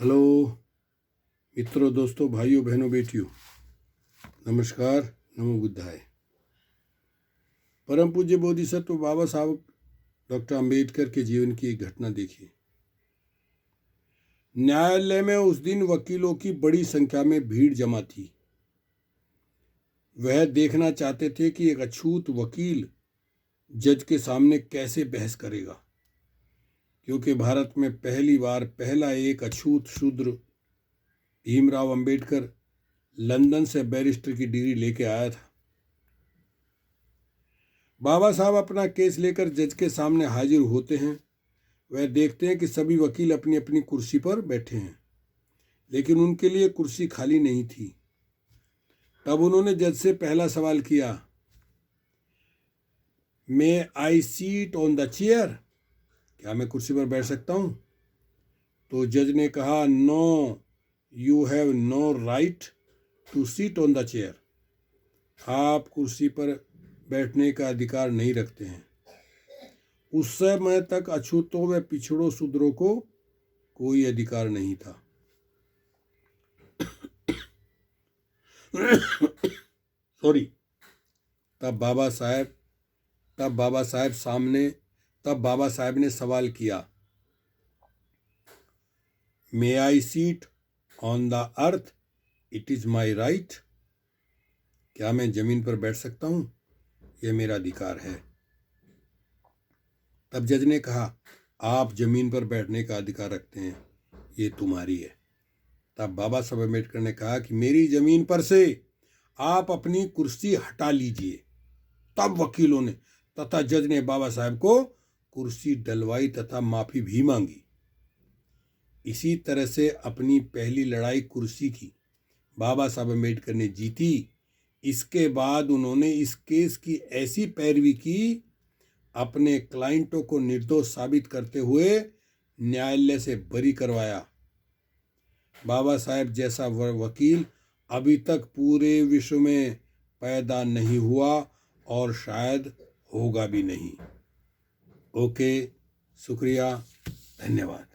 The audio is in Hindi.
हेलो मित्रों, दोस्तों, भाइयों, बहनों, बेटियों, नमस्कार। नमो बुद्धाय। परम पूज्य बोधिसत्व बाबा साहब डॉक्टर अंबेडकर के जीवन की एक घटना देखिए। न्यायालय में उस दिन वकीलों की बड़ी संख्या में भीड़ जमा थी। वह देखना चाहते थे कि एक अछूत वकील जज के सामने कैसे बहस करेगा, क्योंकि भारत में पहली बार पहला एक अछूत शूद्र भीमराव अंबेडकर लंदन से बैरिस्टर की डिग्री लेके आया था। बाबा साहब अपना केस लेकर जज के सामने हाजिर होते हैं। वह देखते हैं कि सभी वकील अपनी अपनी कुर्सी पर बैठे हैं, लेकिन उनके लिए कुर्सी खाली नहीं थी। तब उन्होंने जज से पहला सवाल किया, may I sit on the chair? क्या मैं कुर्सी पर बैठ सकता हूं? तो जज ने कहा, no, you have no right to seat on the chair. आप कुर्सी पर बैठने का अधिकार नहीं रखते हैं। उस समय तक अछूतों व पिछड़ों शूद्रों को कोई अधिकार नहीं था। सॉरी। तब बाबा साहब ने सवाल किया, may I sit on the earth? It is my right. क्या मैं जमीन पर बैठ सकता हूं? यह मेरा अधिकार है। तब जज ने कहा, आप जमीन पर बैठने का अधिकार रखते हैं, ये तुम्हारी है। तब बाबा साहब अम्बेडकर ने कहा कि मेरी जमीन पर से आप अपनी कुर्सी हटा लीजिए। तब वकीलों ने तथा जज ने बाबा साहब को कुर्सी डलवाई तथा माफी भी मांगी। इसी तरह से अपनी पहली लड़ाई कुर्सी की बाबा साहब अम्बेडकर ने जीती। इसके बाद उन्होंने इस केस की ऐसी पैरवी की, अपने क्लाइंटों को निर्दोष साबित करते हुए न्यायालय से बरी करवाया। बाबा साहब जैसा वकील अभी तक पूरे विश्व में पैदा नहीं हुआ और शायद होगा भी नहीं। ओके, शुक्रिया, धन्यवाद।